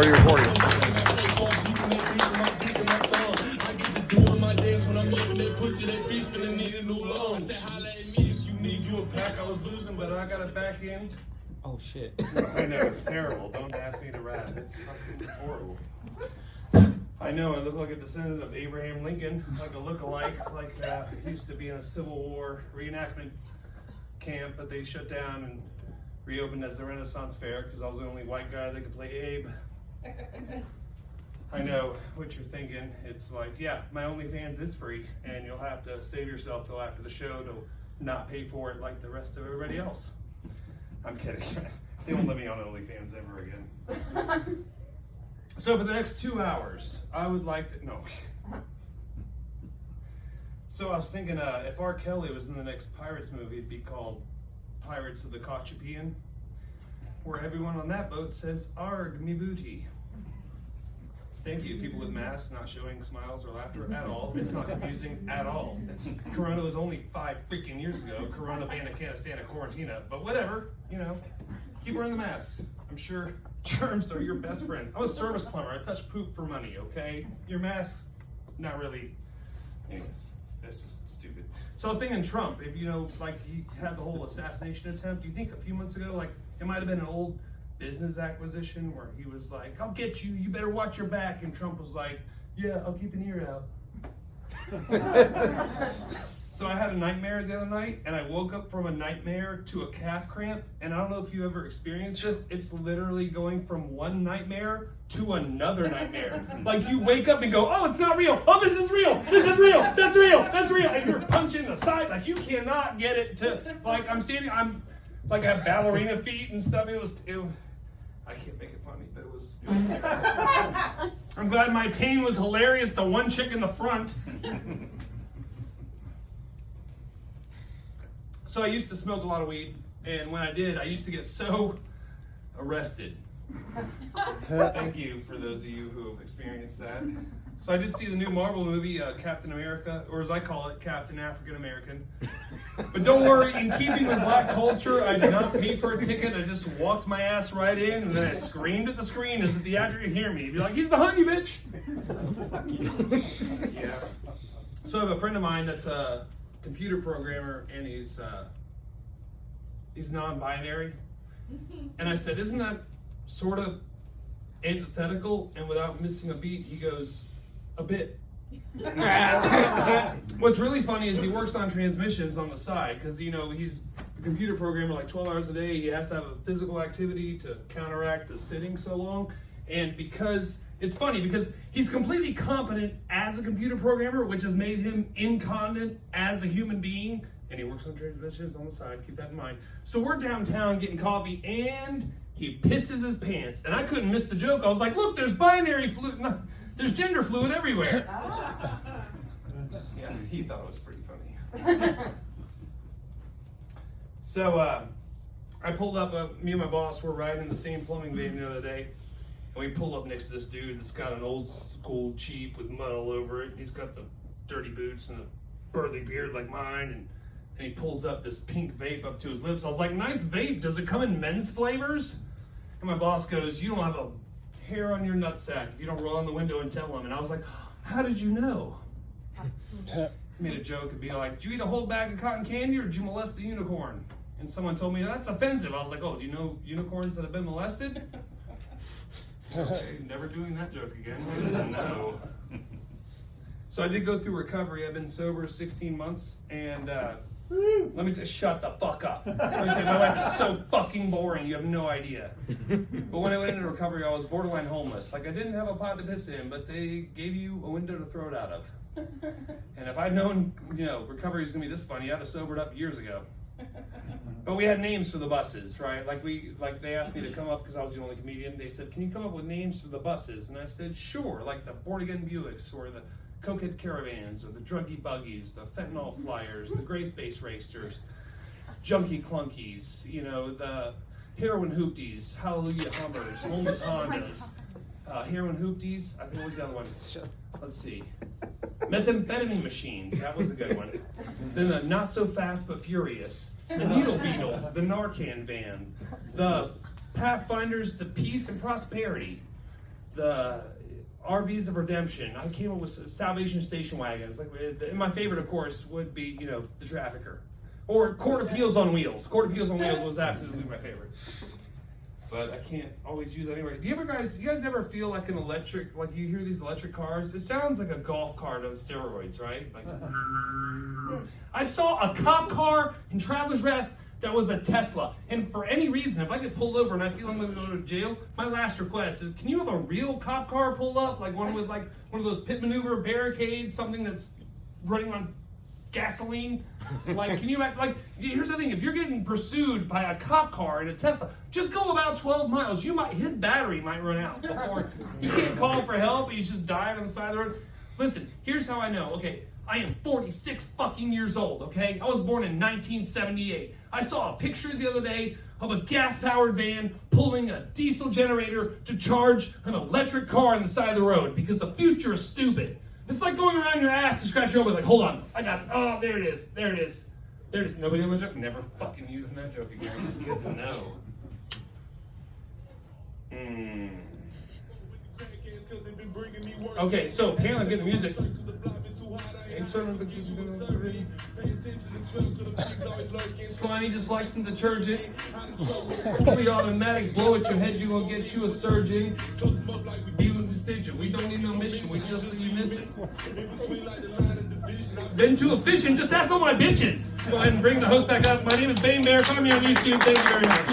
Are you recording? I get to doing my dance when I'm up in that pussy, that bitch finna need a new lung. I said, holla at me if you need you a pack. I was losing, but I got it back in. Oh shit. I know, it's terrible. Don't ask me to rap. It's fucking horrible. I know, I look like a descendant of Abraham Lincoln, like a look-alike, like he used to be in a Civil War reenactment camp, but they shut down and reopened as the Renaissance Fair because I was the only white guy that could play Abe. I know what you're thinking. It's like, yeah, my OnlyFans is free, and you'll have to save yourself till after the show to not pay for it like the rest of everybody else. I'm kidding. They won't let me on OnlyFans ever again. So for the next 2 hours, I would like to, no. So I was thinking if R. Kelly was in the next Pirates movie, it'd be called Pirates of the Owlchemy, where everyone on that boat says, "Arg, me booty." Thank you, people with masks not showing smiles or laughter at all. It's not confusing at all. Corona was only 5 freaking years ago. Corona banned can't stand a quarantina, but whatever, you know, keep wearing the masks. I'm sure germs are your best friends. I'm a service plumber. I touch poop for money, okay? Your mask, not really. Anyways, that's just stupid. So I was thinking Trump, if you know, like he had the whole assassination attempt, do you think a few months ago, like it might have been an old business acquisition where he was like, "I'll get you, you better watch your back," and Trump was like, "Yeah, I'll keep an ear out." So I had a nightmare the other night, and I woke up from a nightmare to a calf cramp, and I don't know if you ever experienced this, it's literally going from one nightmare to another nightmare. Like you wake up and go, "Oh, it's not real, oh, this is real, that's real, that's real," and you're punching the side, like you cannot get it to, like I'm like I have ballerina feet and stuff, it was I can't make it funny, but it was I'm glad my pain was hilarious to one chick in the front. So I used to smoke a lot of weed, and when I did, I used to get so arrested. Thank you for those of you who have experienced that. So I did see the new Marvel movie, Captain America, or as I call it, Captain African American. But don't worry, in keeping with black culture, I did not pay for a ticket. I just walked my ass right in, and then I screamed at the screen as if the actor could hear me. He'd be like, "He's behind you, bitch!" Yeah. So I have a friend of mine that's a computer programmer, and he's non-binary. And I said, "Isn't that sort of antithetical?" And without missing a beat, he goes, "A bit." What's really funny is he works on transmissions on the side because, you know, he's the computer programmer like 12 hours a day. He has to have a physical activity to counteract the sitting so long. And because it's funny because he's completely competent as a computer programmer, which has made him incompetent as a human being. And he works on transmissions on the side, keep that in mind. So we're downtown getting coffee and he pisses his pants. And I couldn't miss the joke. I was like, "Look, there's binary fluid, no, there's gender fluid everywhere." Yeah, he thought it was pretty funny. So I pulled up, me and my boss were riding in the same plumbing van the other day. And we pull up next to this dude that's got an old school Jeep with mud all over it. He's got the dirty boots and a burly beard like mine. And he pulls up this pink vape up to his lips. I was like, "Nice vape. Does it come in men's flavors?" And my boss goes, "You don't have a hair on your nutsack if you don't roll on the window and tell him." And I was like, "How did you know?" Made a joke and be like, "Did you eat a whole bag of cotton candy or did you molest a unicorn?" And someone told me, "That's offensive." I was like, "Oh, do you know unicorns that have been molested?" Okay, never doing that joke again. No. So I did go through recovery. I've been sober 16 months, and let me just shut the fuck up. Let me tell you, my life is so fucking boring, you have no idea. But when I went into recovery, I was borderline homeless. Like, I didn't have a pot to piss in, but they gave you a window to throw it out of. And if I'd known, you know, recovery was gonna be this funny, I'd have sobered up years ago. But we had names for the buses, right? Like they asked me to come up because I was the only comedian. They said, "Can you come up with names for the buses?" And I said, "Sure," like the Born Again Buicks or the Cokehead Caravans or the Druggy Buggies, the Fentanyl Flyers, the Gray Space Racers, Junkie Clunkies, you know, the Heroin Hoopties, Hallelujah Hummers, Homeless Hondas, Heroin Hoopties, I think what was the other one? Let's see. Methamphetamine Machines, that was a good one. Then the Not So Fast But Furious, the Needle Beetles, the Narcan Van, the Pathfinders to Peace and Prosperity, the RVs of Redemption. I came up with Salvation Station wagons. Like, and my favorite, of course, would be, you know, the Trafficker. Or Court of Appeals on Wheels. Court of Appeals on Wheels was absolutely my favorite. But I can't always use that anyway. Do you guys ever feel like an electric, like you hear these electric cars? It sounds like a golf cart on steroids, right? Like, I saw a cop car in Traveler's Rest that was a Tesla. And for any reason, if I get pulled over and I feel I'm going to go to jail, my last request is, can you have a real cop car pull up? Like one with like one of those pit maneuver barricades, something that's running on gasoline? Like, can you act like, here's the thing, if you're getting pursued by a cop car in a Tesla, just go about 12 miles. His battery might run out before, you can't call for help, he's just dying on the side of the road. Listen, here's how I know, okay, I am 46 fucking years old, okay? I was born in 1978. I saw a picture the other day of a gas-powered van pulling a diesel generator to charge an electric car on the side of the road because the future is stupid. It's like going around your ass to scratch your elbow, like, hold on, oh, there it is. Nobody on the joke? Never fucking using that joke again. Good to know. Okay, so apparently I'm getting the music. Slimy just likes some detergent. Fully automatic, blow at your head, you gonna get you a surgeon. Even distinction, we don't need no mission, we just see you missing. Then to efficient, just ask all my bitches. Go ahead and bring the host back up. My name is Bane Bear. Find me on YouTube. Thank you very much.